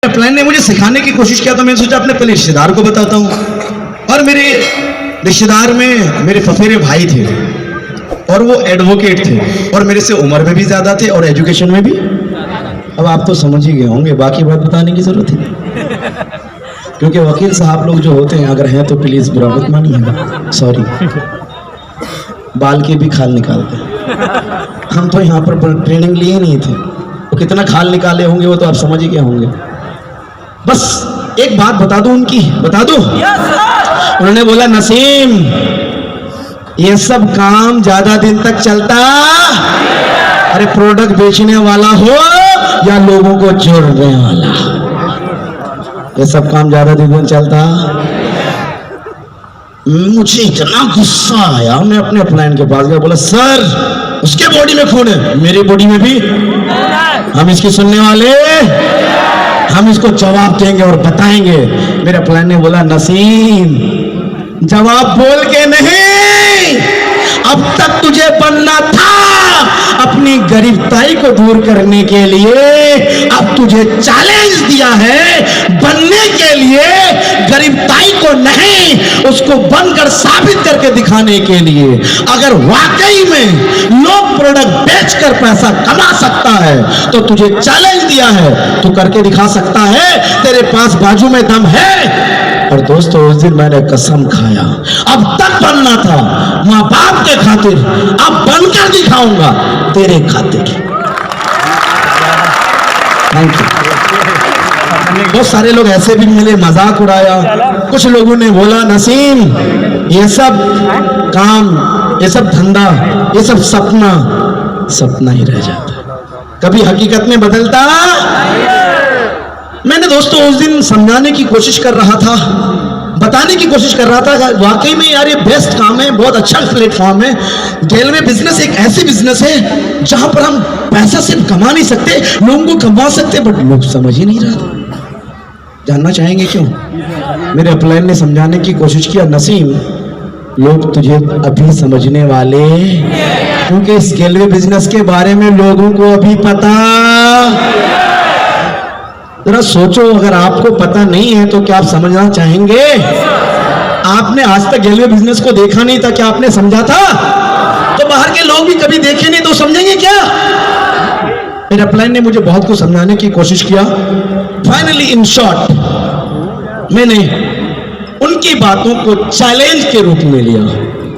Plan ने मुझे सिखाने की कोशिश किया तो मैंने सोचा अपने पहले रिश्तेदार को बताता हूँ। और मेरे रिश्तेदार में मेरे फफेरे भाई थे और वो एडवोकेट थे और मेरे से उम्र में भी ज्यादा थे और एजुकेशन में भी। अब आप तो समझ ही गए होंगे, बाकी बात बताने की जरूरत है क्योंकि वकील साहब लोग जो होते हैं अगर हैं तो प्लीज बुरा मत मानिएगा, सॉरी। बाल के भी खाल निकालते हैं। हम तो यहाँ पर ट्रेनिंग लिए नहीं थे, तो कितना खाल निकाले होंगे वो तो आप समझ ही गए होंगे। बस एक बात बता दो उनकी, बता दो। उन्होंने बोला नसीम ये सब काम ज्यादा दिन तक चलता, अरे प्रोडक्ट बेचने वाला हो या लोगों को जोड़ने वाला, ये सब काम ज्यादा दिन तक चलता। मुझे इतना गुस्सा आया, मैं अपने अपलाइन के पास गया, बोला सर उसके बॉडी में खून है, मेरी बॉडी में भी, हम इसकी सुनने वाले, हम इसको जवाब देंगे और बताएंगे। मेरे अपलाइन ने बोला नसीम जवाब बोल के नहीं, अब तक तुझे बनना था अपनी गरीबताई को दूर करने के लिए, अब तुझे चैलेंज दिया है बनने के लिए, गरीबताई को नहीं उसको बनकर साबित करके दिखाने के लिए। अगर वाकई में लोग प्रोडक्ट बेचकर पैसा कमा सकता है तो तुझे चैलेंज दिया है, तू करके दिखा सकता है, तेरे पास बाजू में दम है। और दोस्तों उस दिन मैंने कसम खाया अब तक बनना था माँ बाप के खातिर, अब बनकर दिखाऊंगा तेरे खातिर। Thank you. बहुत सारे लोग ऐसे भी मिले, मजाक उड़ाया। कुछ लोगों ने बोला नसीम ये सब काम, ये सब धंधा, ये सब सपना सपना ही रह जाता, कभी हकीकत में बदलता। मैंने दोस्तों उस दिन समझाने की कोशिश कर रहा था, बताने की कोशिश कर रहा था वाकई में यार ये बेस्ट काम है, बहुत अच्छा प्लेटफॉर्म है। रेलवे बिजनेस एक ऐसी बिजनेस है जहां पर हम पैसा सिर्फ कमा नहीं सकते, लोगों को कमा सकते, बट लोग समझ ही नहीं रहा। जानना चाहेंगे क्यों? मेरे अपलाइन ने समझाने की कोशिश किया नसीम लोग तुझे अभी समझने वाले, क्योंकि इस रेलवे बिजनेस के बारे में लोगों को अभी पता। जरा सोचो अगर आपको पता नहीं है तो क्या आप समझना चाहेंगे? आपने आज तक रेलवे बिजनेस को देखा नहीं था, क्या आपने समझा था? तो बाहर के लोग भी कभी देखे नहीं तो समझेंगे क्या? मेरे अपलाइन ने मुझे बहुत कुछ समझाने की कोशिश किया। फाइनली इन शॉर्ट मैंने उनकी बातों को चैलेंज के रूप में लिया।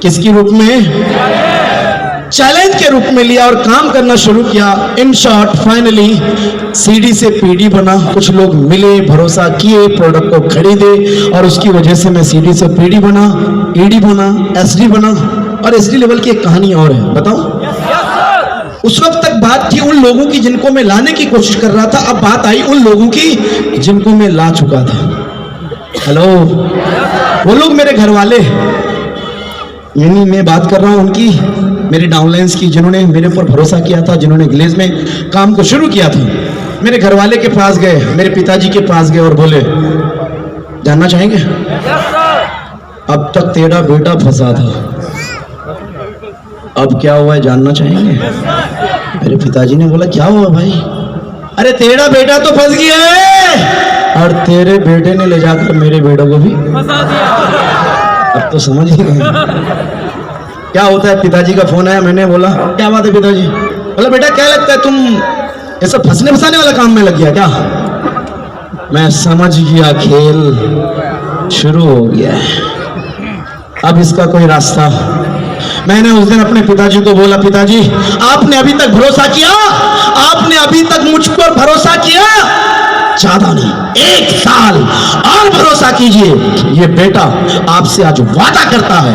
किसके रूप में? चैलेंज के रूप में लिया और काम करना शुरू किया। इन शॉर्ट फाइनली सीडी से पीडी बना। कुछ लोग मिले, भरोसा किए, प्रोडक्ट को खरीदे और उसकी वजह से मैं सीडी से पीडी बना, ईडी बना, एसडी बना। और एसडी लेवल की एक कहानी और है, बताऊं? उस वक्त तक बात थी उन लोगों की जिनको मैं लाने की कोशिश कर रहा था, अब बात आई उन लोगों की जिनको मैं ला चुका था। हेलो, वो लोग मेरे घर वाले, यानी मैं बात कर रहा हूं उनकी, मेरे डाउनलाइंस की, जिन्होंने मेरे ऊपर भरोसा किया था, जिन्होंने ग्लेज में काम को शुरू किया था। मेरे घर वाले के पास गए, मेरे पिताजी के पास गए और बोले जानना चाहेंगे? अब तक तेरा बेटा फंसा था, अब क्या हुआ है जानना चाहेंगे? मेरे पिताजी ने बोला क्या हुआ भाई? अरे तेरा बेटा तो फंस गया है और तेरे बेटे ने ले जाकर मेरे बेटों को भी फंसा दिया। अब तो समझ ही गए क्या होता है। पिताजी का फोन आया, मैंने बोला क्या बात है पिताजी? बोला बेटा क्या लगता है तुम ये सब फंसने फंसाने वाला काम में लग गया क्या? मैं समझ गया खेल शुरू हो गया है, अब इसका कोई रास्ता। मैंने उस दिन अपने पिताजी को बोला पिताजी आपने अभी तक भरोसा किया, आपने अभी तक मुझ पर भरोसा किया, ज्यादा नहीं 1 साल और भरोसा कीजिए। ये बेटा आपसे आज वादा करता है,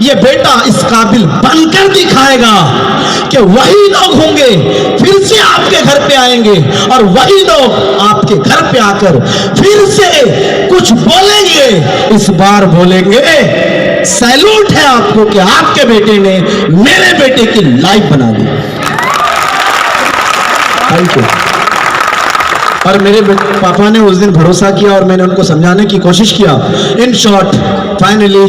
ये बेटा इस काबिल बनकर दिखाएगा कि वही लोग होंगे फिर से आपके घर पे आएंगे और वही लोग आपके घर पे आकर फिर से कुछ बोलेंगे। इस बार बोलेंगे सैल्यूट है आपको कि आपके बेटे ने मेरे बेटे की लाइफ बना दी। Thank you. और मेरे पापा ने उस दिन भरोसा किया और मैंने उनको समझाने की कोशिश किया। इन शॉर्ट फाइनली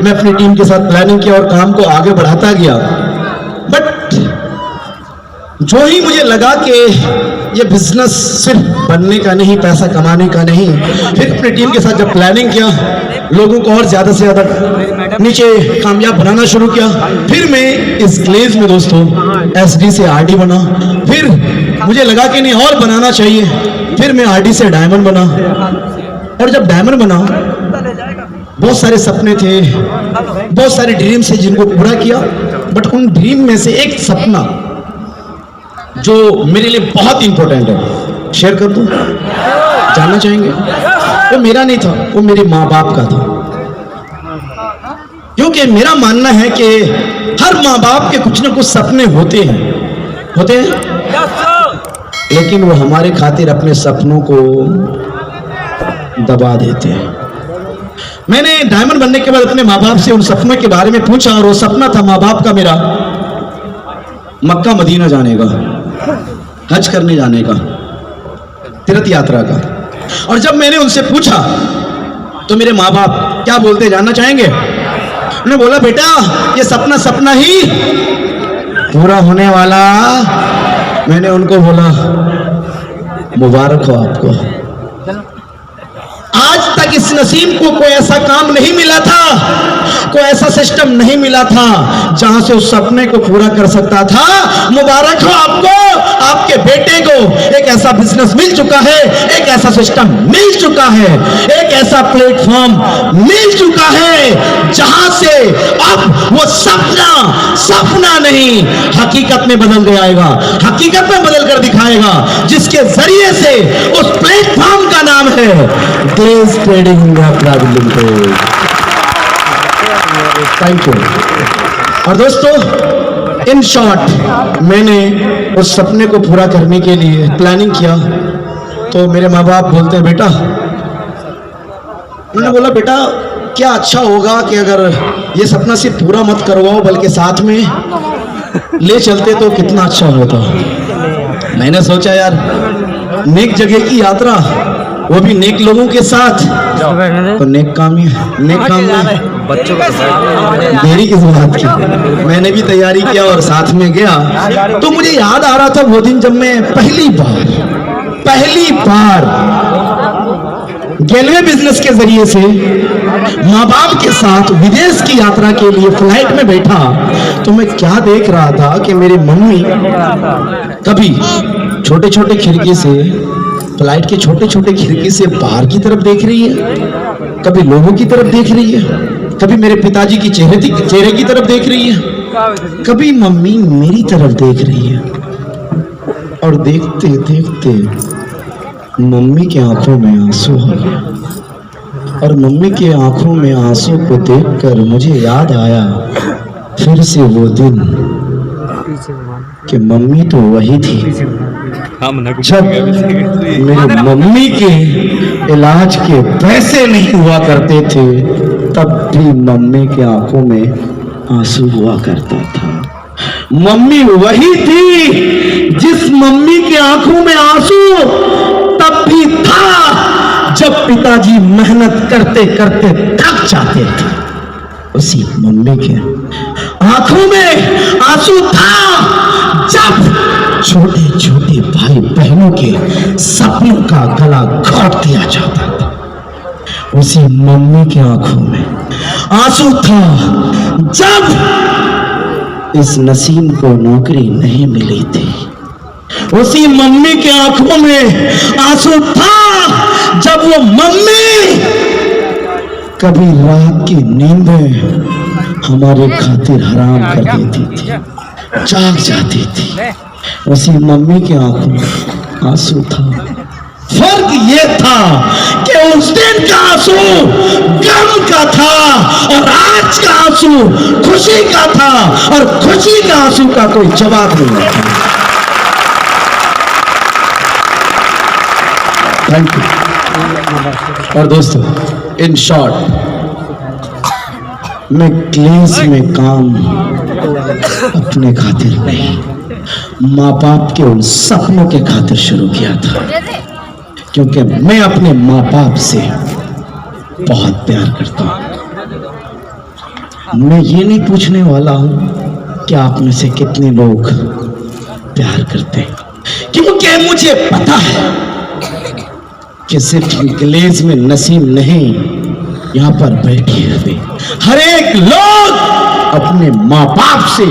मैं अपनी टीम के साथ प्लानिंग किया और काम को आगे बढ़ाता गया। बट जो ही मुझे लगा कि ये बिजनेस सिर्फ बनने का नहीं, पैसा कमाने का नहीं, फिर अपनी टीम के साथ जब प्लानिंग किया, लोगों को और ज्यादा से ज्यादा नीचे कामयाब बनाना शुरू किया, फिर मैं इस ग्लेज में दोस्तों एसडी से आरडी बना। फिर मुझे लगा कि नहीं और बनाना चाहिए, फिर मैं आरडी से डायमंड बना। और जब डायमंड बना, बहुत सारे सपने थे, बहुत सारे ड्रीम्स थे जिनको पूरा किया, बट उन ड्रीम में से एक सपना जो मेरे लिए बहुत इंपॉर्टेंट है, शेयर कर दूं? जानना चाहेंगे? वो मेरा नहीं था, वो मेरे माँ बाप का था। क्योंकि मेरा मानना है कि हर माँ बाप के कुछ ना कुछ सपने होते हैं, लेकिन वो हमारे खातिर अपने सपनों को दबा देते हैं। मैंने डायमंड बनने के बाद अपने माँ बाप से उन सपनों के बारे में पूछा, और वो सपना था माँ बाप का मेरा मक्का मदीना जाने का, हज करने जाने का, तीर्थ यात्रा का। और जब मैंने उनसे पूछा तो मेरे माँ बाप क्या बोलते जानना चाहेंगे? उन्होंने बोला, बेटा ये सपना सपना ही पूरा होने वाला। मैंने उनको बोला, मुबारक हो आपको, आज तक इस नसीम को कोई ऐसा काम नहीं मिला था, कोई ऐसा सिस्टम नहीं मिला था जहां से उस सपने को पूरा कर सकता था। मुबारक हो आपको, आपके बेटे को एक ऐसा बिजनेस मिल चुका है, एक ऐसा सिस्टम मिल चुका है, एक ऐसा प्लेटफॉर्म मिल चुका है जहां से अब वो सपना सपना नहीं हकीकत में बदल जाएगा, हकीकत में बदल कर दिखाएगा, जिसके जरिए से उस प्लेटफॉर्म का नाम है Glaze Trading India Private Limited. Thank you. और दोस्तों, इन शॉर्ट मैंने उस सपने को पूरा करने के लिए प्लानिंग किया। तो मेरे माँ बाप बोलते हैं, बेटा, मैंने बोला, बेटा क्या अच्छा होगा कि अगर ये सपना सिर्फ पूरा मत करवाओ बल्कि साथ में ले चलते तो कितना अच्छा होता। मैंने सोचा यार, नेक जगह की यात्रा, वो भी नेक लोगों के साथ, तो नेक काम ही नेक काम में बच्चों को देरी किस बात की। मैंने भी तैयारी किया और साथ में गया। तो मुझे याद आ रहा था वो दिन जब मैं पहली बार गेलवे बिजनेस के जरिए से माँ बाप के साथ विदेश की यात्रा के लिए फ्लाइट में बैठा। तो मैं क्या देख रहा था कि मेरी मम्मी कभी छोटे छोटे खिड़की से, फ्लाइट के छोटे छोटे खिड़की से बाहर की तरफ देख रही है, कभी लोगों की तरफ देख रही है, कभी मेरे पिताजी की चेहरे की तरफ देख रही है, कभी मम्मी मेरी तरफ देख रही है। और देखते देखते मम्मी के आंखों में आंसू आ गया। और मम्मी के आंखों में आंसू को देखकर मुझे याद आया फिर से वो दिन कि मम्मी तो वही थी जब मेरी मम्मी के इलाज के पैसे नहीं हुआ करते थे, तब भी मम्मी के आंखों में आंसू हुआ करता था। मम्मी वही थी जिस मम्मी के आंखों में आंसू तब भी था जब पिताजी मेहनत करते करते थक जाते थे। उसी मम्मी के आंखों में आंसू था जब छोटे छोटे भाई बहनों के सपनों का गला घोट दिया जाता था। उसी मम्मी के आंखों में आंसू था जब इस नसीम को नौकरी नहीं मिली थी। उसी मम्मी के आंखों में आंसू था जब वो मम्मी कभी रात की नींदें हमारे खातिर हराम कर देती थी, जाग जाती थी। उसी मम्मी के आंखों में आंसू था। फर्क ये था कि उस दिन का आंसू गम का था और आज का आंसू खुशी का था, और खुशी का आंसू का कोई जवाब नहीं था। Thank you. और दोस्तों, इन शॉर्ट, मैं क्लेस में काम अपने खातिर नहीं, माँ बाप के उन सपनों के खातिर शुरू किया था, क्योंकि मैं अपने माँ बाप से बहुत प्यार करता हूं। मैं ये नहीं पूछने वाला हूं कि आप में से कितने लोग प्यार करते हैं, क्योंकि मुझे पता है कि सिर्फ इंग्लिश में नसीम नहीं, यहाँ पर बैठे हुए हर एक लोग अपने माँ बाप से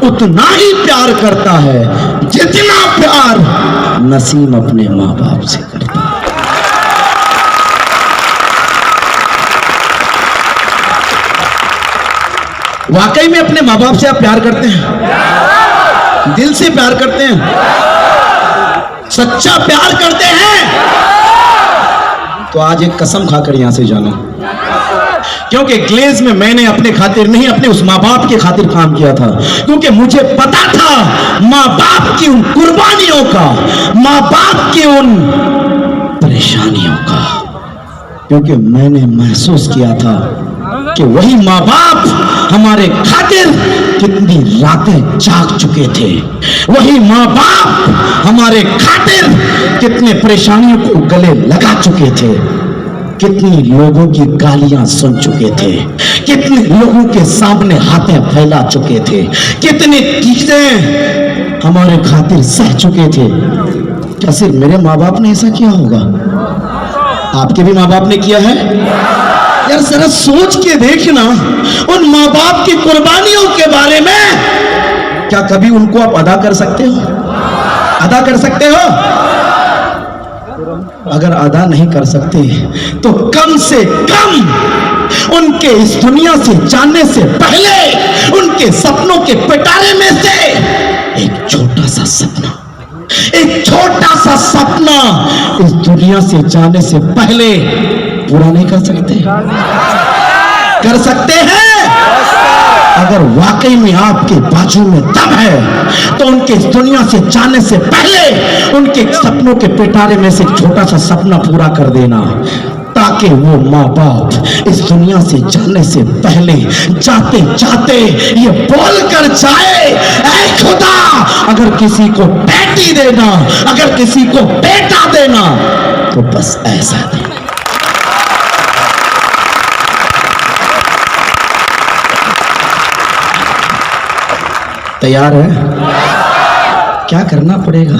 उतना ही प्यार करता है जितना प्यार नसीम अपने माँ बाप से करता है। वाकई में अपने माँ बाप से आप प्यार करते हैं? दिल से प्यार करते हैं? सच्चा प्यार करते हैं? तो आज एक कसम खाकर यहां से जाना, क्योंकि ग्लेज में मैंने अपने खातिर नहीं, अपने उस माँ बाप के खातिर काम किया था, क्योंकि मुझे पता था माँ बाप की उन कुर्बानियों का, माँ बाप की उन परेशानियों का, क्योंकि मैंने महसूस किया था कि वही माँ बाप हमारे खातिर कितनी रातें जाग चुके थे, वही माँ बाप हमारे खातिर कितने परेशानियों को गले लगा चुके थे, कितनी लोगों की गालियां सुन चुके थे, कितने लोगों के सामने हाथें फैला चुके थे, कितनी चीजें हमारे खातिर सह चुके थे। क्या सिर्फ मेरे माँ बाप ने ऐसा किया होगा? आपके भी माँ बाप ने किया है? यार जरा सोच के देखना उन माँ बाप की कुर्बानियों के बारे में। क्या कभी उनको आप अदा कर सकते हो? अदा कर सकते हो? अगर अदा नहीं कर सकते तो कम से कम उनके इस दुनिया से जाने से पहले उनके सपनों के पिटारे में से एक छोटा सा सपना, एक छोटा सा सपना इस दुनिया से जाने से पहले पूरा नहीं कर सकते? कर सकते हैं? अगर वाकई में आपके बाजू में दम है तो उनके इस दुनिया से जाने से पहले उनके सपनों के पिटारे में से एक छोटा सा सपना पूरा कर देना, ताकि वो माँ बाप इस दुनिया से जाने से पहले जाते जाते ये बोल कर जाए, ऐ खुदा अगर किसी को बेटी देना, अगर किसी को बेटा देना तो बस ऐसा देना। तैयार है? क्या करना पड़ेगा?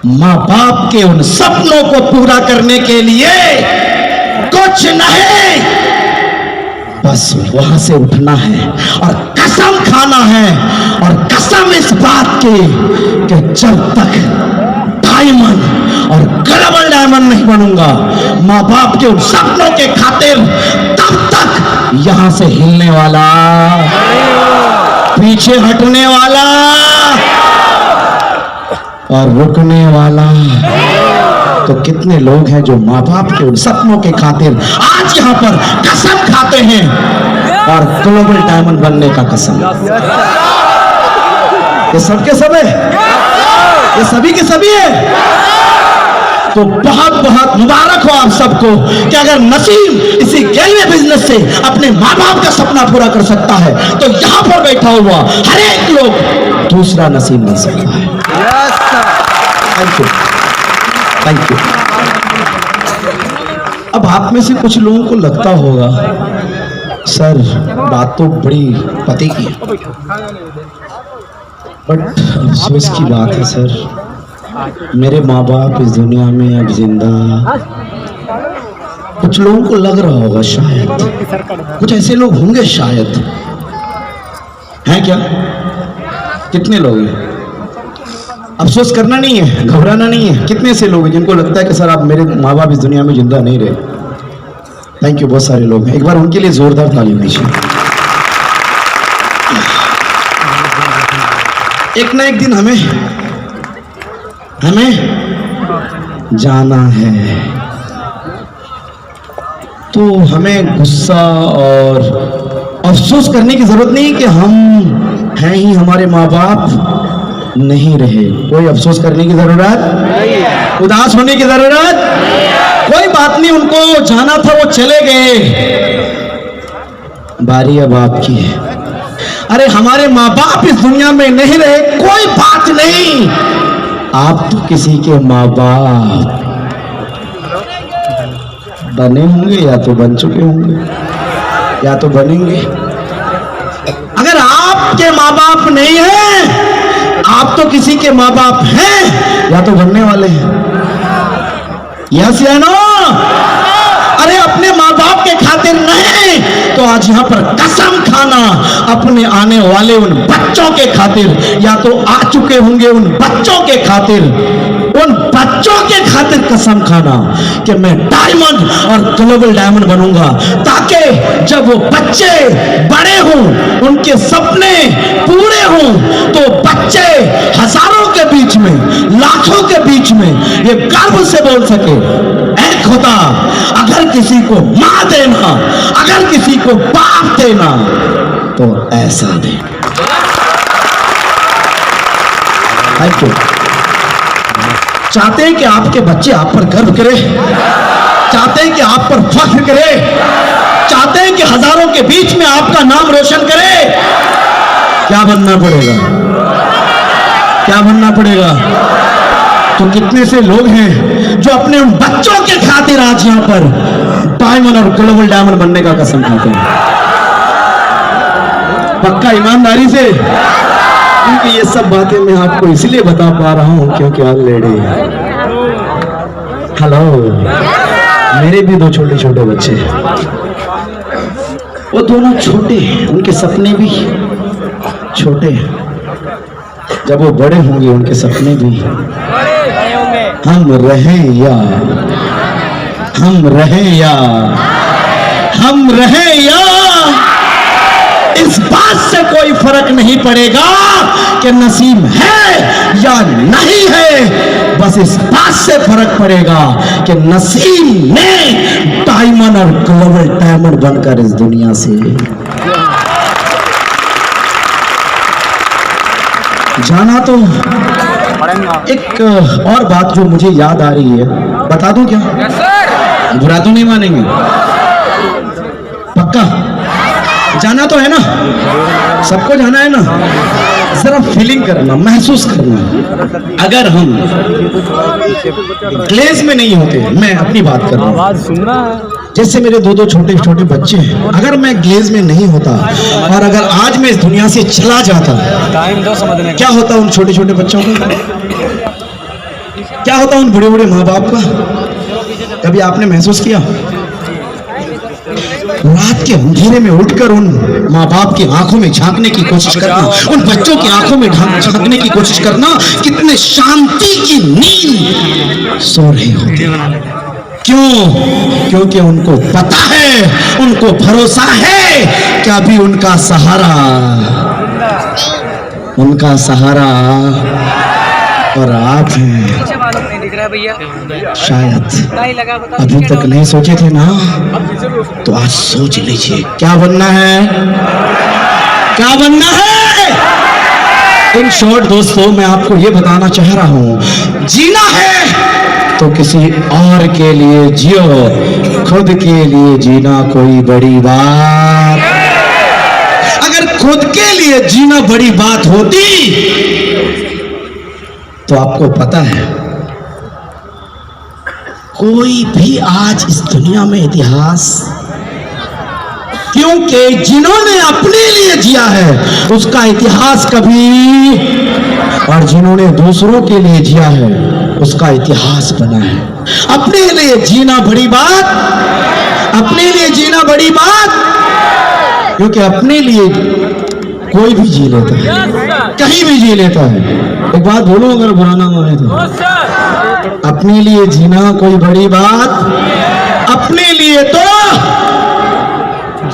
माँ बाप के उन सपनों को पूरा करने के लिए कुछ नहीं, बस वहां से उठना है और कसम खाना है, और कसम इस बात की कि जब तक डायमंड और ग्लोबल डायमंड नहीं बनूंगा माँ बाप के उन सपनों के खातिर, तब तक यहां से हिलने वाला, पीछे हटने वाला और रुकने वाला तो कितने लोग हैं जो माँ बाप के उन सपनों के खातिर आज यहाँ पर कसम खाते हैं, और ग्लोबल डायमंड बनने का कसम। ये सबके सब है, ये सभी के सभी है। तो बहुत बहुत मुबारक हो आप सबको कि अगर नसीम इसी रेलवे बिजनेस से अपने माँ बाप का सपना पूरा कर सकता है तो यहां पर बैठा हुआ हर एक लोग दूसरा नसीब बन सकता है। Thank you, thank you. अब आप में से कुछ लोगों को लगता होगा सर बात तो बड़ी पते की है, बट अफसोस की बात है सर, मेरे माँ बाप इस दुनिया में अब जिंदा। कुछ लोगों को लग रहा होगा शायद, कुछ ऐसे लोग होंगे शायद, हैं क्या? कितने लोग हैं? अफसोस करना नहीं है, घबराना नहीं है। कितने से लोग हैं जिनको लगता है कि सर आप मेरे माँ बाप इस दुनिया में जिंदा नहीं रहे? थैंक यू, बहुत सारे लोग हैं। एक बार उनके लिए जोरदार ताली होनी चाहिए। एक ना एक दिन हमें जाना है, तो हमें गुस्सा और अफसोस करने की जरूरत नहीं कि हम हैं ही, हमारे माँ बाप नहीं रहे। कोई अफसोस करने की जरूरत नहीं है, उदास होने की जरूरत कोई बात नहीं। उनको जाना था, वो चले गए, बारी अब आपकी है। अरे हमारे माँ बाप इस दुनिया में नहीं रहे, कोई बात नहीं, आप तो किसी के माँ बाप बने होंगे, या तो बन चुके होंगे, या तो बनेंगे। अगर आपके माँ बाप नहीं है, आप तो किसी के माँ बाप हैं या तो बनने वाले हैं। यस या नो? अरे अपने माँ बाप के खातिर नहीं तो आज यहां पर कसम खाना अपने आने वाले उन बच्चों के खातिर, या तो आ चुके होंगे उन बच्चों के खातिर, उन बच्चों के खातिर कसम खाना कि मैं डायमंड और ग्लोबल डायमंड बनूंगा, ताकि जब वो बच्चे बड़े हों, उनके सपने पूरे हों, तो बच्चे हजारों के बीच में, लाखों के बीच में ये गर्व से बोल सके, ऐ खुदा अगर किसी को मां देना, अगर किसी को बाप देना तो ऐसा दे। Thank you. चाहते हैं कि आपके बच्चे आप पर गर्व करें, चाहते हैं कि आप पर फख्र करें, चाहते हैं कि हजारों के बीच में आपका नाम रोशन करें। क्या बनना पड़ेगा? क्या बनना पड़ेगा? तो कितने से लोग हैं जो अपने उन बच्चों के खातिर आज यहां पर डायमंड और ग्लोबल डायमंड बनने का कसम खाते हैं, पक्का ईमानदारी से। क्योंकि ये सब बातें मैं आपको इसलिए बता पा रहा हूं क्योंकि ऑलरेडी हेलो, मेरे भी दो छोटे छोटे बच्चे हैं, वो दोनों छोटे हैं, उनके सपने भी छोटे हैं। जब वो बड़े होंगे उनके सपने भी हम रहें या हम रहें या हम रहें या, इस बात से कोई फर्क नहीं पड़ेगा कि नसीब है या नहीं है, बस इस बात से फर्क पड़ेगा कि नसीब ने डायमंड और ग्लोबल डायमंड बनकर इस दुनिया से जाना। तो एक और बात जो मुझे याद आ रही है, बता दूं क्या? बुरा तो नहीं मानेंगे? पक्का जाना तो है ना, सबको जाना है ना, जरा फीलिंग करना, महसूस करना। अगर हम ग्लेज में नहीं होते, मैं अपनी बात कर रहा हूं, जैसे मेरे दो दो छोटे छोटे बच्चे हैं, अगर मैं ग्लेज में नहीं होता और अगर आज मैं इस दुनिया से चला जाता, क्या होता उन छोटे छोटे बच्चों का? क्या होता उन बड़े बड़े माँ बाप का? कभी आपने महसूस किया? रात के अंधेरे में उठकर उन माँ बाप की आंखों में झांकने की कोशिश करना, उन बच्चों की आंखों में झांकने की कोशिश करना, कितने शांति की नींद सो रहे होते। क्यों? क्योंकि उनको पता है, उनको भरोसा है कि अभी उनका सहारा और आप हैं। शायद अभी तक नहीं सोचे थे ना, तो आज सोच लीजिए क्या बनना है, क्या बनना है। इन शॉर्ट दोस्तों, मैं आपको ये बताना चाह रहा हूं, जीना है तो किसी और के लिए जियो, खुद के लिए जीना कोई बड़ी बात। अगर खुद के लिए जीना बड़ी बात होती तो आपको पता है कोई भी आज इस दुनिया में इतिहास, क्योंकि जिन्होंने अपने लिए जिया है उसका इतिहास कभी, और जिन्होंने दूसरों के लिए जिया है उसका इतिहास बना है। अपने लिए जीना बड़ी बात, अपने लिए जीना बड़ी बात, क्योंकि अपने लिए कोई भी जी लेता है, कहीं भी जी लेता है। एक बात बोलो, अगर बुरा ना माने तो, अपने लिए जीना कोई बड़ी बात, अपने लिए तो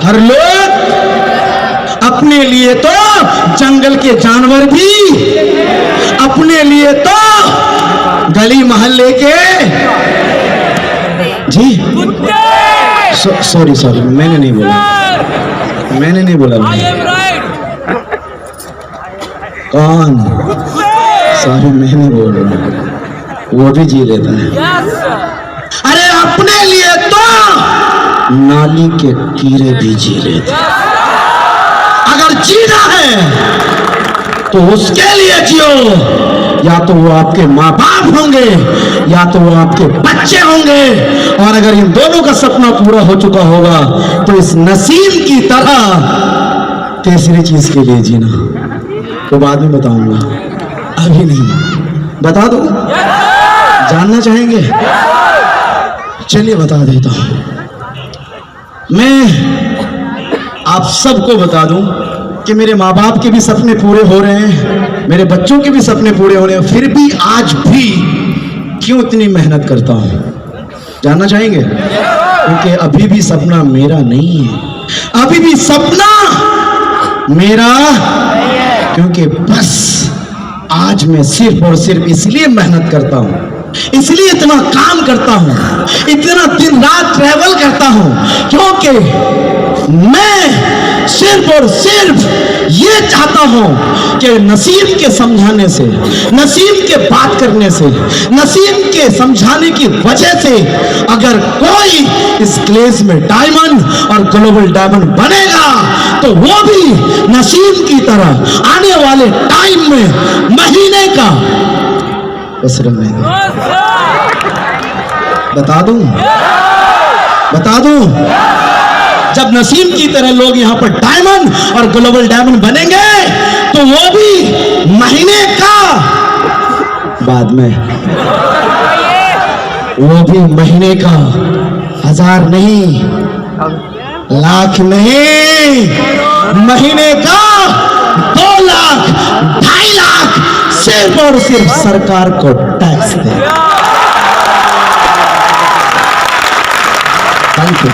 हर लोग, अपने लिए तो जंगल के जानवर भी, अपने लिए तो गली मोहल्ले के जी सॉरी मैंने नहीं बोला कौन, सॉरी मैं नहीं बोल रहा, वो भी जी लेता है। अरे अपने लिए तो नाली के कीड़े भी जी लेते हैं। अगर जीना है तो उसके लिए जियो, या तो वो आपके माँ बाप होंगे या तो वो आपके बच्चे होंगे, और अगर इन दोनों का सपना पूरा हो चुका होगा तो इस नसीब की तरह तीसरी चीज के लिए जीना, तो बाद में बताऊंगा। अभी नहीं, बता दो, जानना चाहेंगे? चलिए बता देता हूं। मैं आप सबको बता दूं कि मेरे माँ बाप के भी सपने पूरे हो रहे हैं, मेरे बच्चों के भी सपने पूरे हो रहे हैं, फिर भी आज भी क्यों इतनी मेहनत करता हूं? जानना चाहेंगे? क्योंकि अभी भी सपना मेरा नहीं है, अभी भी सपना मेरा, क्योंकि बस आज मैं सिर्फ और सिर्फ इसलिए मेहनत करता हूं, इसलिए इतना काम करता हूं, इतना दिन रात ट्रैवल करता हूं, क्योंकि मैं सिर्फ और सिर्फ ये चाहता हूं कि नसीम के समझाने से, नसीम के बात करने से, नसीम के समझाने की वजह से अगर कोई इस क्लेस में डायमंड और ग्लोबल डायमंड बनेगा तो वो भी नसीम की तरह आने वाले टाइम में महीने का बता दूं जब नसीम की तरह लोग यहां पर डायमंड और ग्लोबल डायमंड बनेंगे तो वो भी महीने का, बाद में वो भी महीने का, 1000 नहीं, लाख नहीं, महीने का 2 लाख 2.5 लाख सिर्फ और सिर्फ सरकार को टैक्स दे। Thank you.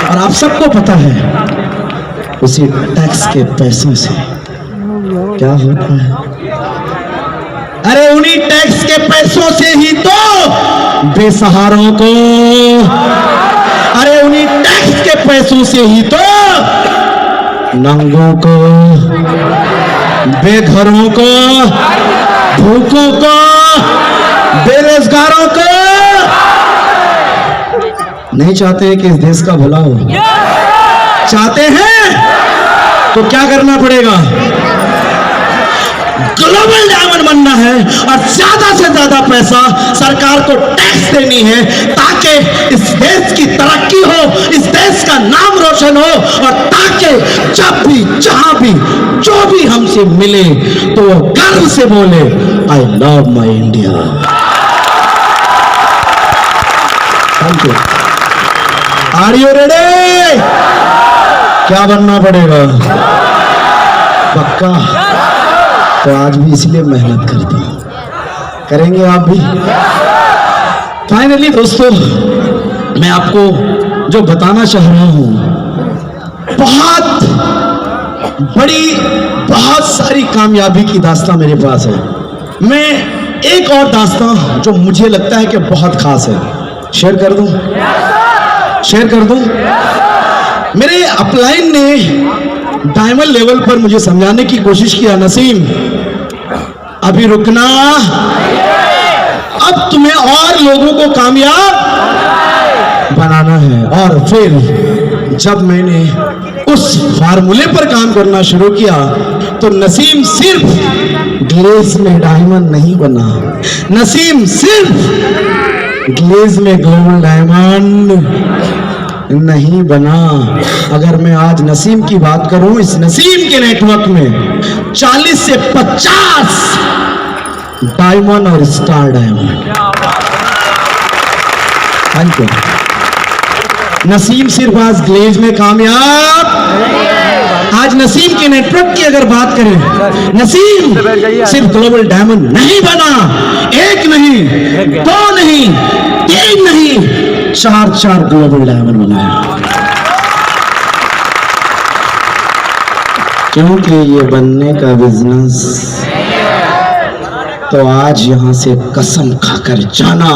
और आप सबको पता है उसी टैक्स के पैसों से क्या होता है? अरे उन्हीं टैक्स के पैसों से ही तो बेसहारों को, अरे उन्हीं टैक्स के पैसों से ही तो नंगों को, बेघरों को, भूखों को, बेरोजगारों को, नहीं चाहते कि इस देश का भला हो, चाहते हैं तो क्या करना पड़ेगा? ग्लोबल डायमंड बनना है और ज्यादा से ज्यादा पैसा सरकार को टैक्स देनी है ताकि इस देश की तरक्की हो, इस देश का नाम रोशन हो और ताकि जब भी जहां भी जो भी हमसे मिले तो वो गर्व से बोले I love my India. Thank you. Are you ready? क्या बनना पड़ेगा? पक्का? तो आज भी इसलिए मेहनत करता हूं, करेंगे आप भी? फाइनली दोस्तों, मैं आपको जो बताना चाह रहा हूं, बहुत बड़ी, बहुत सारी कामयाबी की दास्तां मेरे पास है। मैं एक और दास्तां जो मुझे लगता है कि बहुत खास है, शेयर कर दूं? शेयर कर दूं? मेरे अपलाइन ने डायमंड लेवल पर मुझे समझाने की कोशिश किया, नसीम अभी रुकना, अब तुम्हें और लोगों को कामयाब बनाना है। और फिर जब मैंने उस फार्मूले पर काम करना शुरू किया तो नसीम सिर्फ ग्लेज में डायमंड नहीं बना, नसीम सिर्फ ग्लेज में ग्लोबल डायमंड नहीं बना। अगर मैं आज नसीम की बात करूं, इस नसीम के नेटवर्क में 40 से 50 डायमंड और star diamond. Thank you. Naseem सिर्फ आज ग्लेज में कामयाब, आज नसीम के नेटवर्क की अगर बात करें, नसीम सिर्फ ग्लोबल डायमंड नहीं बना, 1 नहीं, 2 नहीं, 3 नहीं, 4 ग्लोबल डायमंड बनाया। क्योंकि ये बनने का बिजनेस, तो आज यहां से कसम खाकर जाना,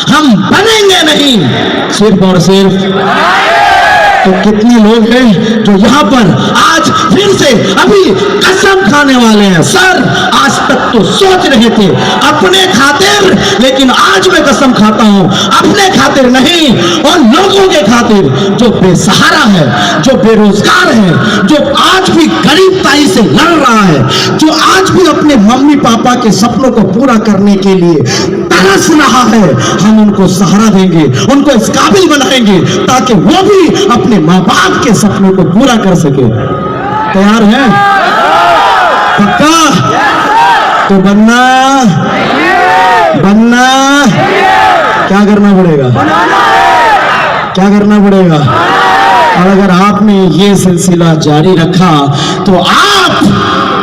हम बनेंगे नहीं सिर्फ और सिर्फ। तो कितने लोग हैं जो यहां पर आज फिर से अभी कसम खाने वाले हैं? सर आज तक तो सोच रहे थे अपने खातिर, लेकिन आज मैं कसम खाता हूं अपने खातिर नहीं, और लोगों के खातिर जो बेसहारा है, जो बेरोजगार है, जो आज भी गरीबताई से लड़ रहा है, जो आज भी अपने मम्मी पापा के सपनों को पूरा करने के लिए तरस रहा है, हम उनको सहारा देंगे, उनको इस काबिल बनाएंगे ताकि वो भी अपने माँ बाप के सपनों को पूरा कर सके। तैयार है? पक्का? तो बनना क्या करना पड़ेगा? क्या करना पड़ेगा? और अगर आपने ये सिलसिला जारी रखा तो आप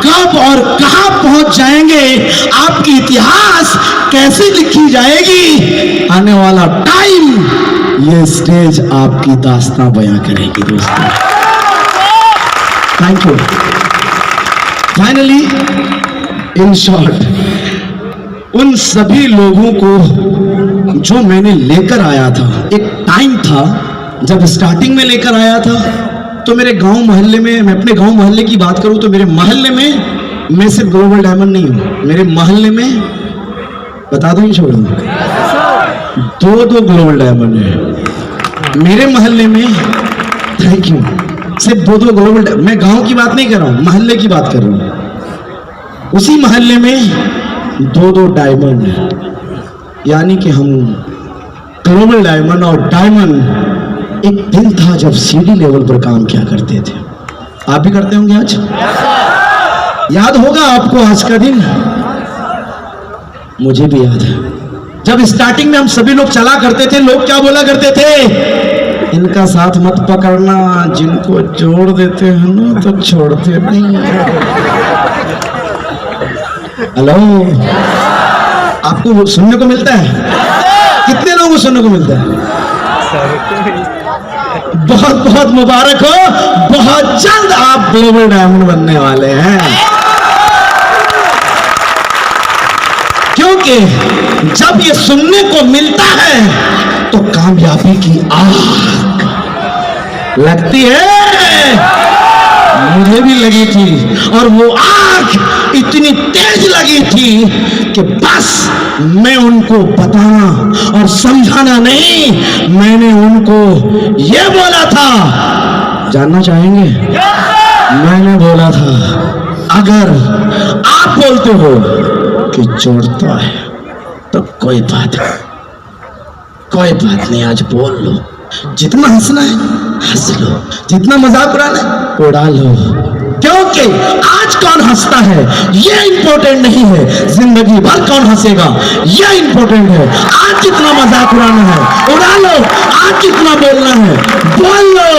कब और कहां पहुंच जाएंगे, आपकी इतिहास कैसे लिखी जाएगी, आने वाला टाइम ये स्टेज आपकी दास्तां बयां करेगी दोस्तों। Thank you. Finally in short, उन सभी लोगों को जो मैंने लेकर आया था, एक टाइम था जब स्टार्टिंग में लेकर आया था, तो मेरे गांव मोहल्ले में, मैं अपने गांव मोहल्ले की बात करूं तो मेरे मोहल्ले में मैं सिर्फ ग्लोबल डायमंड नहीं हूं, मेरे मोहल्ले में बता दो ही छोड़ दो, दो ग्लोबल डायमंड है मेरे मोहल्ले में। Thank you. सिर्फ दो ग्लोबल, मैं गांव की बात नहीं कर रहा हूं, मोहल्ले की बात कर रहा हूं। उसी मोहल्ले में दो डायमंड है, यानी कि हम ग्लोबल डायमंड और डायमंड। एक दिन था जब सीडी लेवल पर काम किया करते थे, आप भी करते होंगे आज, याद होगा आपको आज का दिन, मुझे भी याद है। जब स्टार्टिंग में हम सभी लोग चला करते थे, लोग क्या बोला करते थे, इनका साथ मत पकड़ना, जिनको जोड़ देते हैं ना तो छोड़ते नहीं। हेलो, आपको सुनने को मिलता है? कितने लोगों को सुनने को मिलता है? बहुत बहुत मुबारक हो, बहुत जल्द आप ग्लोबल डायमंड बनने वाले हैं। क्योंकि जब ये सुनने को मिलता है तो कामयाबी की आग लगती है, मुझे भी लगी थी, और वो आग इतनी तेज लगी थी कि बस मैं उनको बताना और समझाना नहीं, मैंने उनको ये बोला था, जानना चाहेंगे? मैंने बोला था अगर आप बोलते हो कि जोड़ता है तो कोई बात नहीं, आज बोल लो, जितना हंसना है हंस लो, जितना मजाक उड़ाना है उड़ा लो, क्योंकि आज कौन हंसता है ये इंपॉर्टेंट नहीं है, जिंदगी भर कौन हंसेगा ये इंपॉर्टेंट है। आज जितना मजाक उड़ाना है उड़ा लो, आज जितना बोलना है बोल लो,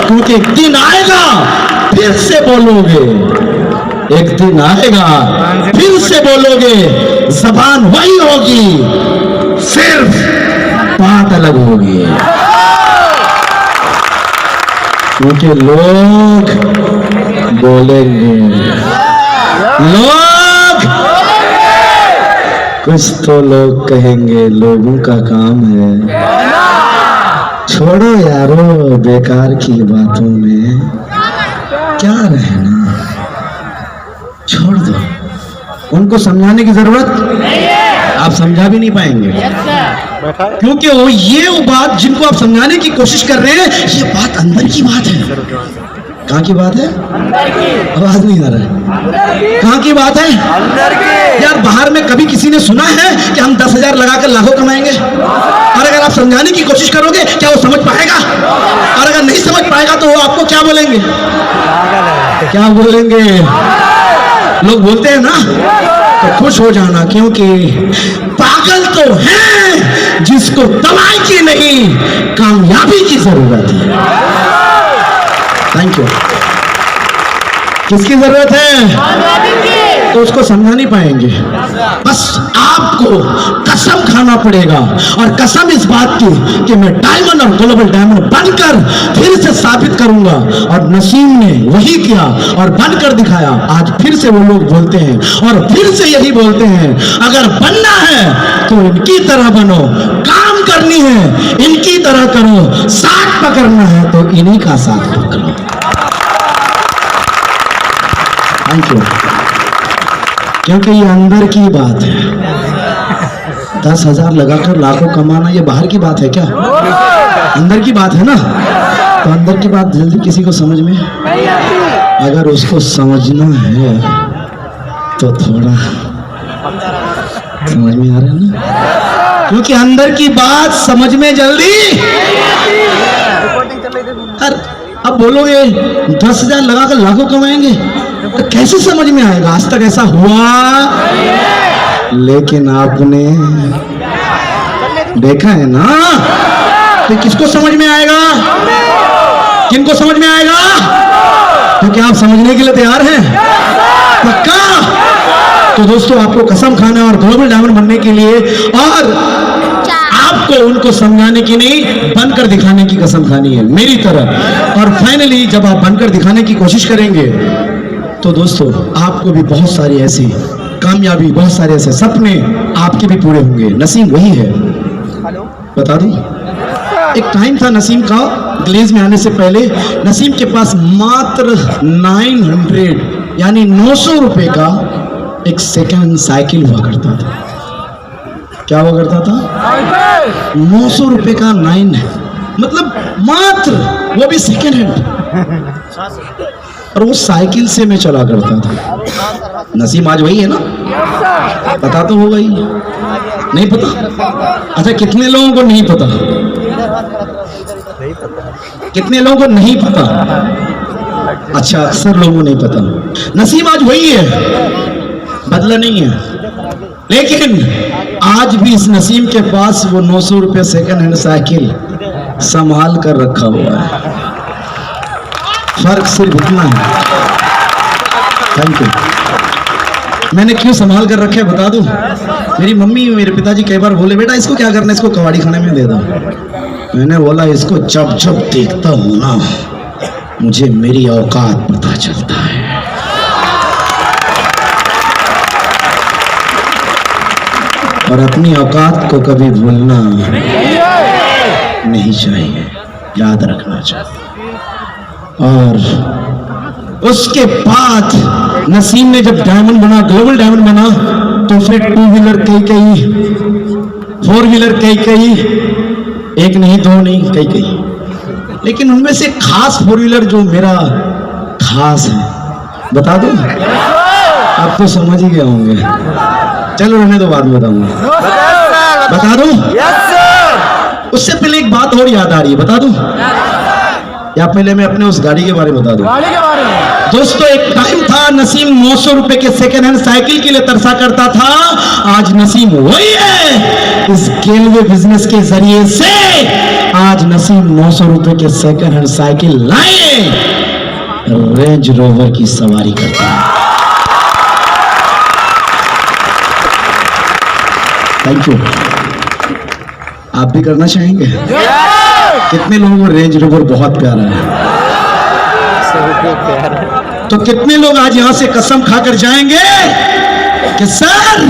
क्योंकि एक दिन आएगा फिर से बोलोगे, एक दिन आएगा फिर से बोलोगे, जबान वही होगी, सिर्फ बात अलग होगी, क्योंकि लोग बोलेंगे, लोग कुछ तो लोग कहेंगे, लोगों का काम है। छोड़ो यारो बेकार की बातों में क्या रहना, छोड़ दो, उनको समझाने की जरूरत नहीं है, आप समझा भी नहीं पाएंगे, क्योंकि वो बात जिनको आप समझाने की कोशिश कर रहे हैं, ये बात अंदर की बात है। कहाँ की बात है? आवाज नहीं आ रहा है। कहाँ की बात है? अंदर की। यार बाहर में कभी किसी ने सुना है कि हम 10,000 लगाकर लाखों कमाएंगे? और अगर आप समझाने की कोशिश करोगे क्या वो समझ पाएगा? और अगर नहीं समझ पाएगा तो वो आपको क्या बोलेंगे? क्या बोलेंगे? लोग बोलते हैं ना, तो खुश हो जाना, क्योंकि पागल तो है जिसको दवाई की नहीं कामयाबी की जरूरत है। Thank you. किसकी जरूरत है? तो उसको समझा नहीं पाएंगे, बस आपको कसम खाना पड़ेगा, और कसम इस बात की कि मैं डायमंड और ग्लोबल डायमंड बनकर फिर से साबित करूंगा, और नसीम ने वही किया और बनकर दिखाया। आज फिर से वो लोग बोलते हैं और फिर से यही बोलते हैं, अगर बनना है तो इनकी तरह बनो, काम करनी है इनकी तरह करो, साथ पकड़ना है तो इन्हीं का साथ पकड़ो। Thank you. क्योंकि ये अंदर की बात है, 10,000 लगाकर लाखों कमाना ये बाहर की बात है क्या? अंदर की बात है ना, तो अंदर की बात जल्दी किसी को समझ में, अगर उसको समझना है तो थोड़ा समझ में आ रहा है ना, क्योंकि अंदर की बात समझ में जल्दी। अब बोलोगे 10,000 लगाकर लाखों कमाएंगे, तो कैसे समझ में आएगा? आज तक ऐसा हुआ, लेकिन आपने देखा है ना, तो किसको समझ में आएगा? किनको समझ में आएगा? तो क्या आप समझने के लिए तैयार हैं? पक्का? तो दोस्तों, आपको कसम खाना और ग्लोबल डायमंड बनने के लिए और आपको उनको समझाने की नहीं, बनकर दिखाने की कसम खानी है मेरी तरह। और फाइनली जब आप बनकर दिखाने की कोशिश करेंगे तो दोस्तों, आपको भी बहुत सारी ऐसी कामयाबी, बहुत सारे ऐसे सपने आपके भी पूरे होंगे। नसीम वही है, बता दूं, एक टाइम था नसीम का, ग्लेज में आने से पहले नसीम के पास मात्र 900 यानी 900 रुपए का एक सेकंड साइकिल हुआ करता था। क्या हुआ करता था? 900 रुपए का 9, मतलब मात्र, वो भी सेकंड हैंड, और वो साइकिल से मैं चला करता था। नसीम आज वही है ना? पता तो होगा ही, नहीं पता? अच्छा, कितने लोगों को नहीं पता? कितने लोगों को नहीं पता? अच्छा, अक्सर लोगों को नहीं पता। नसीम आज वही है, बदला नहीं है, लेकिन आज भी इस नसीम के पास वो 900 रुपये सेकंड हैंड साइकिल संभाल कर रखा हुआ है। फर्क सिर्फ इतना है। Thank you. मैंने क्यों संभाल कर रखे बता दूं? मेरी मम्मी, मेरे पिताजी कई बार बोले, बेटा इसको क्या करना है, इसको कबाड़ी खाने में दे दो। मैंने बोला, इसको जब जब देखता हूं ना, मुझे मेरी औकात पता चलता है। और अपनी औकात को कभी भूलना नहीं चाहिए, याद रखना चाहिए। और उसके बाद नसीम ने जब डायमंड बना, ग्लोबल डायमंड बना, तो फिर 2 व्हीलर कई, 4 व्हीलर कई, एक नहीं, 2 नहीं, कई। लेकिन उनमें से खास 4 व्हीलर जो मेरा खास है, बता दो? आप तो समझ ही गए होंगे। चलो रहने दो, बाद में बताऊंगा। बता दूं? उससे पहले एक बात और याद आ रही है, बता दूं? या पहले मैं अपने उस गाड़ी के बारे में बता दूं? गाड़ी के बारे में। दोस्तों, एक टाइम था नसीम 900 रुपए के सेकेंड हैंड साइकिल के लिए तरसा करता था। आज नसीम वही है। इस गेलवे बिजनेस के जरिए से आज नसीम 900 रुपए के सेकेंड हैंड साइकिल लाए, रेंज रोवर की सवारी करता है। Thank you. आप भी करना चाहेंगे? कितने लोगों को रेंज रोवर बहुत प्यारा है? तो कितने लोग आज यहां से कसम खाकर जाएंगे कि सर,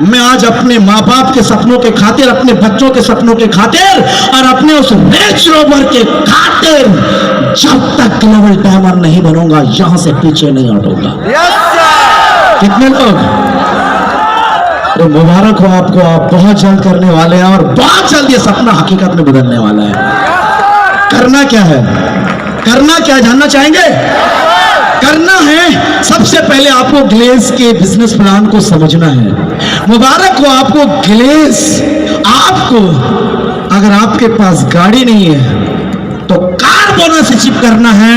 मैं आज अपने माँ बाप के सपनों के खातिर, अपने बच्चों के सपनों के खातिर और अपने उस रेंज रोवर के खातिर जब तक ग्लोबल डायमंड नहीं बनूंगा, यहां से पीछे नहीं हटूंगा। कितने लोग? तो मुबारक हो आपको, आप बहुत जल्द करने वाले हैं और बहुत जल्द ये सपना हकीकत में बदलने वाला है। करना क्या है? करना क्या जानना चाहेंगे? करना है, सबसे पहले आपको ग्लेज के बिजनेस प्लान को समझना है। मुबारक हो आपको ग्लेज। आपको, अगर आपके पास गाड़ी नहीं है तो कार बोनरशिप करना है,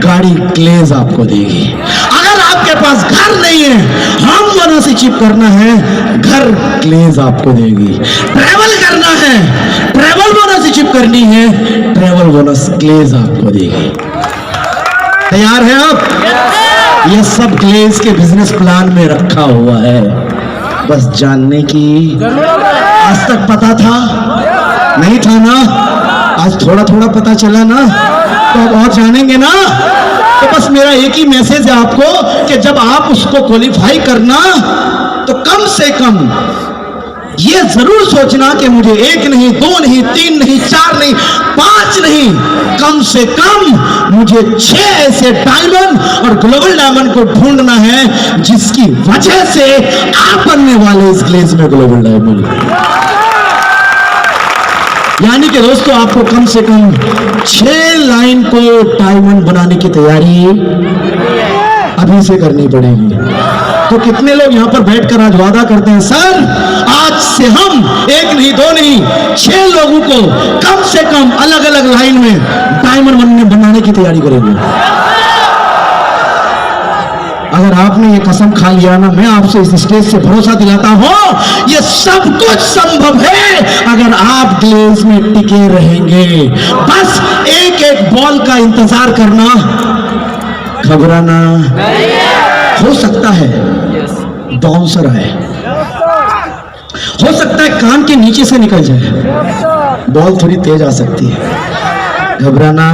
गाड़ी ग्लेज आपको देगी। अगर आपके पास घर नहीं है, हम बोनरशिप करना है, घर ग्लेज आपको देगी। ट्रैवल करना है, ट्रैवल बोनरशिप करनी है, ट्रैवल बोनस ग्लेज आपको देगी। तैयार है आप? ये सब ग्लेज के बिजनेस प्लान में रखा हुआ है, बस जानने की। आज तक पता था? नहीं था ना? आज थोड़ा थोड़ा पता चला ना, तो अब और जानेंगे ना। तो बस मेरा एक ही मैसेज है आपको कि जब आप उसको क्वालिफाई करना, तो कम से कम ये जरूर सोचना कि मुझे 1 नहीं, 2 नहीं, 3 नहीं, 4 नहीं, 5 नहीं, कम से कम मुझे 6 ऐसे डायमंड और ग्लोबल डायमंड को ढूंढना है, जिसकी वजह से आप बनने वाले इस ग्लेज में ग्लोबल डायमंड। यानी कि दोस्तों, आपको कम से कम 6 लाइन को डायमंड बनाने की तैयारी अभी से करनी पड़ेगी। तो कितने लोग यहाँ पर बैठकर आज वादा करते हैं, सर आज से हम 1 नहीं, 2 नहीं, 6 लोगों को कम से कम अलग अलग लाइन में डायमंड बनाने की तैयारी करेंगे? अगर आपने ये कसम खा लिया ना, मैं आपसे इस स्टेज से भरोसा दिलाता हूं ये सब कुछ संभव है अगर आप ग्लेज में टिके रहेंगे। बस एक एक बॉल का इंतजार करना, घबराना। हो सकता है बाउंसर आए, हो सकता है कान के नीचे से निकल जाए, बॉल थोड़ी तेज आ सकती है, घबराना।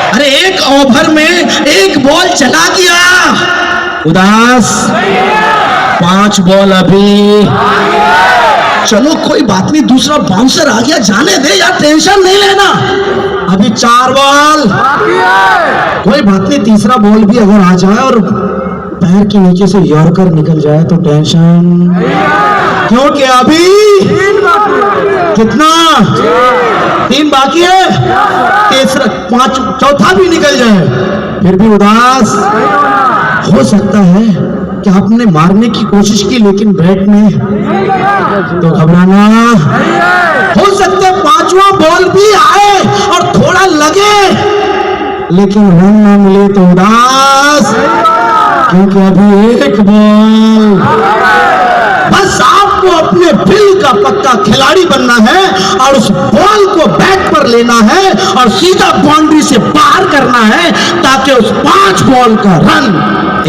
अरे एक ओवर में एक बॉल चला गया, उदास। 5 बॉल अभी, चलो कोई बात नहीं, दूसरा बाउंसर आ गया, जाने दे यार, टेंशन नहीं लेना। अभी 4 बॉल, कोई बात नहीं, तीसरा बॉल भी अगर आ जाए और पैर के नीचे से यॉर्कर निकल जाए तो टेंशन, क्योंकि अभी कितना 3 बाकी है, तीसरा 5 चौथा भी निकल जाए फिर भी उदास। हो सकता है कि आपने मारने की कोशिश की लेकिन बैट में, तो घबराना। हो सकता है 5वां बॉल भी आए और थोड़ा लगे लेकिन रन ना मिले तो उदास, क्योंकि अभी 1 बॉल। बस आपको अपने दिल का पक्का खिलाड़ी बनना है और उस बॉल को बैट पर लेना है और सीधा बाउंड्री से बाहर करना है ताकि उस 5 बॉल का रन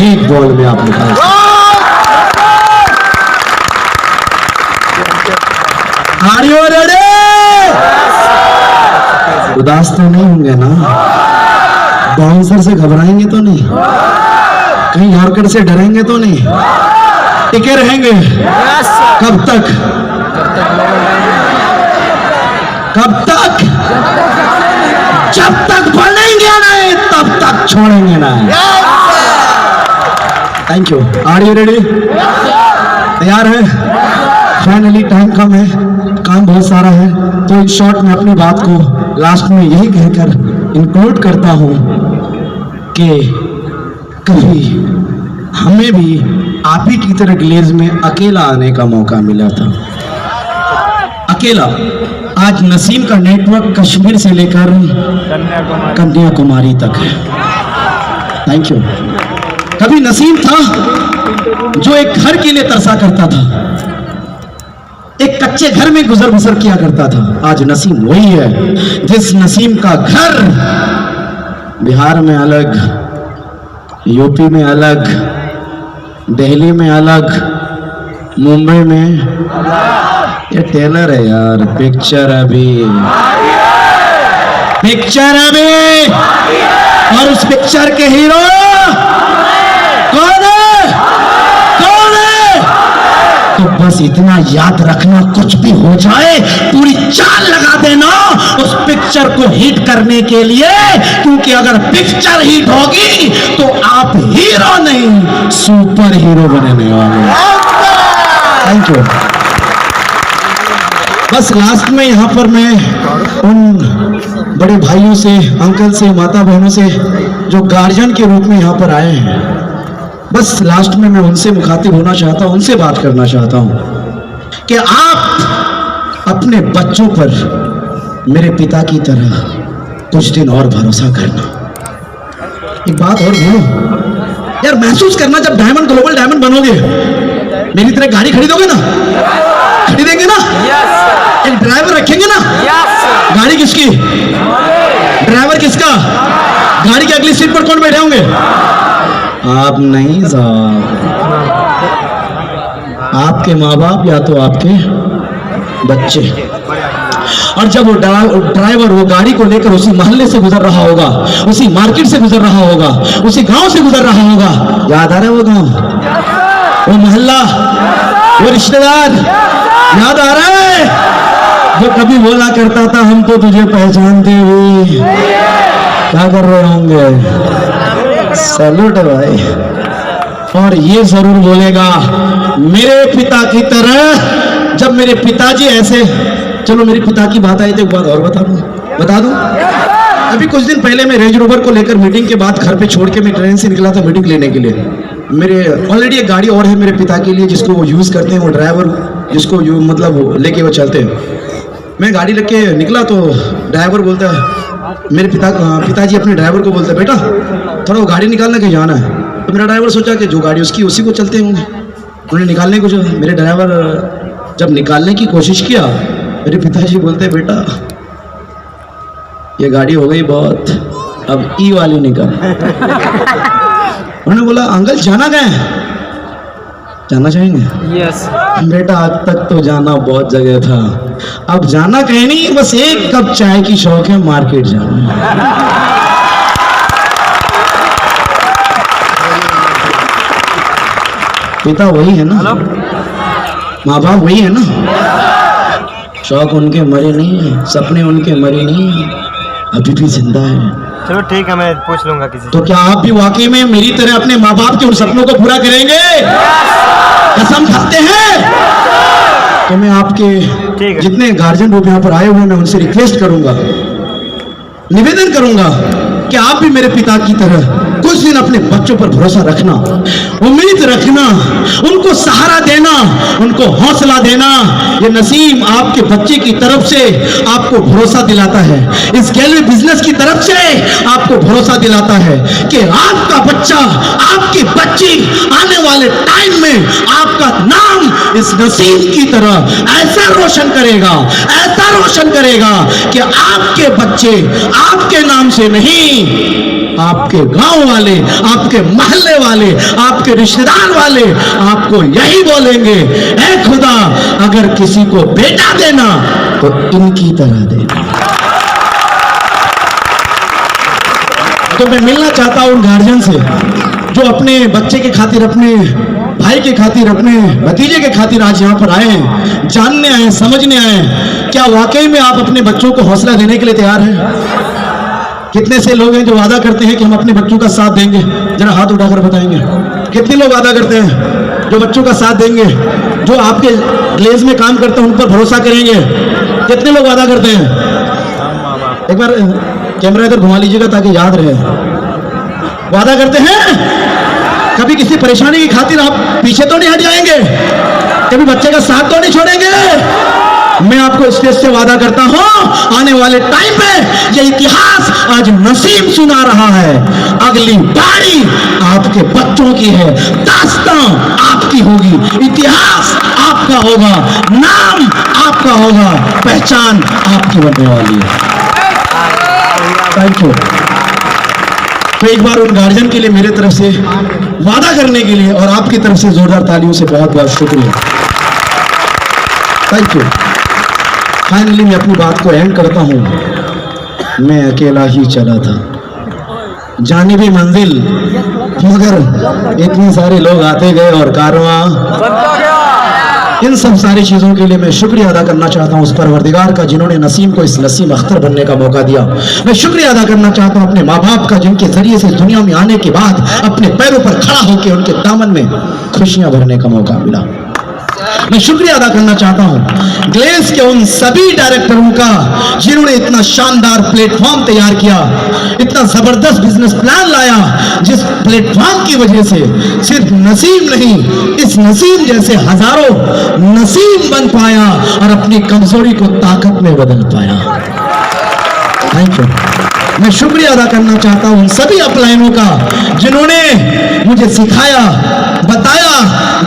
1 बॉल में आप निकाल सकें। Are you ready? उदास तो नहीं होंगे ना? बाउंसर से घबराएंगे तो नहीं? कहीं यॉर्कर से डरेंगे तो नहीं? टिके रहेंगे? कब तक? कब तक? जब तक बनेंगे नहीं तब तक छोड़ेंगे नहीं। Thank you. Are you ready? तैयार है? फाइनली टाइम कम है, काम बहुत सारा है, तो इन शॉर्ट में अपनी बात को लास्ट में यही कहकर इंक्लूड करता हूं कि कभी हमें भी आप ही की तरह ग्लेज में अकेला आने का मौका मिला था, अकेला। आज नसीम का नेटवर्क कश्मीर से लेकर कन्याकुमारी तक है। Thank you. कभी नसीम था जो एक घर के लिए तरसा करता था, एक कच्चे घर में गुजर बसर किया करता था। आज नसीम वही है जिस नसीम का घर बिहार में अलग, यूपी में अलग, दिल्ली में अलग, मुंबई में। ये टेलर है यार, पिक्चर अभी और उस पिक्चर के हीरो कौन है? कौन है? तो बस इतना याद रखना, कुछ भी हो जाए पूरी चाल लगा देना उस पिक्चर को हिट करने के लिए, क्योंकि अगर पिक्चर हिट होगी तो आप हीरो नहीं सुपर हीरो बनने वाले। Thank you. बस लास्ट में यहाँ पर मैं उन बड़े भाइयों से, अंकल से, माता बहनों से जो गार्जियन के रूप में यहाँ पर आए हैं, बस लास्ट में मैं उनसे मुखातिब होना चाहता हूँ, उनसे बात करना चाहता हूँ कि आप अपने बच्चों पर मेरे पिता की तरह कुछ दिन और भरोसा करना। एक बात और बोलो यार, महसूस करना जब डायमंड ग्लोबल डायमंड बनोगे, मेरी तरह गाड़ी खरीदोगे ना? खरीदेंगे ना? एक ड्राइवर रखेंगे ना? गाड़ी किसकी? ड्राइवर किसका? गाड़ी की अगली सीट पर कौन बैठे होंगे? आप नहीं साहब, आपके माँ बाप या तो आपके बच्चे। और जब वो ड्राइवर वो गाड़ी को लेकर उसी मोहल्ले से गुजर रहा होगा, उसी मार्केट से गुजर रहा होगा, उसी गांव से गुजर रहा होगा, याद आ रहा है वो गांव, वो मोहल्ला, वो रिश्तेदार याद आ रहा है जो कभी बोला करता था हम तो तुझे पहचानते हुए, क्या कर रहे होंगे? सैल्यूट है भाई। और ये जरूर बोलेगा मेरे पिता की तरह, जब मेरे पिताजी ऐसे, चलो मेरे पिता की बात आई तो एक बात और बता दूं। अभी कुछ दिन पहले मैं रेंज रोवर को लेकर मीटिंग के बाद घर पे छोड़ के मैं ट्रेन से निकला था मीटिंग लेने के लिए। मेरे ऑलरेडी एक गाड़ी और है मेरे पिता के लिए जिसको वो यूज करते हैं, वो ड्राइवर जिसको मतलब लेके वो चलते हैं। मैं गाड़ी लेके निकला तो ड्राइवर बोलता है, मेरे पिताजी अपने ड्राइवर को बोलते हैं, बेटा थोड़ा वो गाड़ी निकालने के जाना है। तो मेरा ड्राइवर सोचा कि जो गाड़ी उसकी उसी को चलते होंगे। उन्होंने निकालने को जो मेरे ड्राइवर जब निकालने की कोशिश किया, मेरे पिताजी बोलते बेटा ये गाड़ी हो गई बहुत, अब ई वाली निकाल। उन्होंने बोला अंकल जाना कहाँ है, जाना चाहेंगे? यस बेटा आज तक तो जाना बहुत जगह था, अब जाना कहीं नहीं, बस एक कप चाय की शौक है, मार्केट जाना। पिता वही है ना, माँ बाप वही है ना, शौक उनके मरे नहीं है, सपने उनके मरे नहीं है, अभी भी जिंदा है। चलो ठीक है, मैं पूछ लूंगा किसी तो क्या आप भी वाकई में मेरी तरह अपने माँ बाप के उन सपनों को पूरा करेंगे? कसम खाते हैं? तो मैं आपके जितने गार्जियन लोग यहाँ पर आए हुए हैं, मैं उनसे रिक्वेस्ट करूंगा, निवेदन करूंगा कि आप भी मेरे पिता की तरह कुछ दिन अपने बच्चों पर भरोसा रखना, उम्मीद रखना, उनको सहारा देना, उनको हौसला देना। ये नसीम आपके बच्चे की तरफ से आपको भरोसा दिलाता है, इस गैलरी बिजनेस की तरफ से आपको भरोसा दिलाता है कि आपका बच्चा, आपकी बच्ची आने वाले टाइम में आपका नाम इस नसीम की तरह ऐसा रोशन करेगा, ऐसा रोशन करेगा कि आपके बच्चे आपके नाम से नहीं, आपके गांव वाले, आपके मोहल्ले वाले, आपके रिश्तेदार वाले आपको यही बोलेंगे, ऐ खुदा अगर किसी को बेटा देना तो इनकी तरह देना। तो मैं मिलना चाहता हूं उन गार्जियन से जो अपने बच्चे के खातिर, अपने भाई के खातिर, अपने भतीजे के खातिर आज यहाँ पर आए हैं, जानने आए, समझने आए। क्या वाकई में आप अपने बच्चों को हौसला देने के लिए तैयार हैं? कितने से लोग हैं जो वादा करते हैं कि हम अपने बच्चों का साथ देंगे? जरा हाथ उठाकर बताएंगे कितने लोग वादा करते हैं जो बच्चों का साथ देंगे, जो आपके ग्लेज में काम करते हैं उन पर भरोसा करेंगे? कितने लोग वादा करते हैं? एक बार कैमरा इधर घुमा लीजिएगा ताकि याद रहे। वादा करते हैं? कभी किसी परेशानी की खातिर आप पीछे तो नहीं हट जाएंगे? कभी बच्चे का साथ तो नहीं छोड़ेंगे? मैं आपको स्टेज से वादा करता हूं, आने वाले टाइम पे ये इतिहास आज नसीम सुना रहा है, अगली बारी आपके बच्चों की है, दास्तां आपकी होगी, इतिहास आपका होगा, नाम आपका होगा, पहचान आपकी बनने वाली है। Thank you. तो एक बार उन गार्जियन के लिए मेरे तरफ से वादा करने के लिए और आपकी तरफ से जोरदार तालियों से बहुत बहुत शुक्रिया। Thank you. फाइनली मैं अपनी बात को एंड करता हूं। मैं अकेला ही चला था, जानिबी मंजिल, मगर इतने सारे लोग आते गए और कारवां। इन सब सारी चीजों के लिए मैं शुक्रिया अदा करना चाहता हूं उस परवरदिगार का जिन्होंने नसीम को इस नसीम अख्तर बनने का मौका दिया। मैं शुक्रिया अदा करना चाहता हूं अपने माँ बाप का, जिनके जरिए से दुनिया में आने के बाद अपने पैरों पर खड़ा होकर उनके दामन में खुशियां भरने का मौका मिला। मैं शुक्रिया अदा करना चाहता हूं ग्लेज के उन सभी डायरेक्टरों का जिन्होंने इतना शानदार प्लेटफॉर्म तैयार किया, इतना जबरदस्त बिजनेस प्लान लाया, जिस प्लेटफॉर्म की वजह से सिर्फ नसीम नहीं, इस नसीम जैसे हजारों नसीम बन पाया और अपनी कमजोरी को ताकत में बदल पाया। Thank you. मैं शुक्रिया अदा करना चाहता हूं उन सभी अपलाइनों का जिन्होंने मुझे सिखाया, बताया,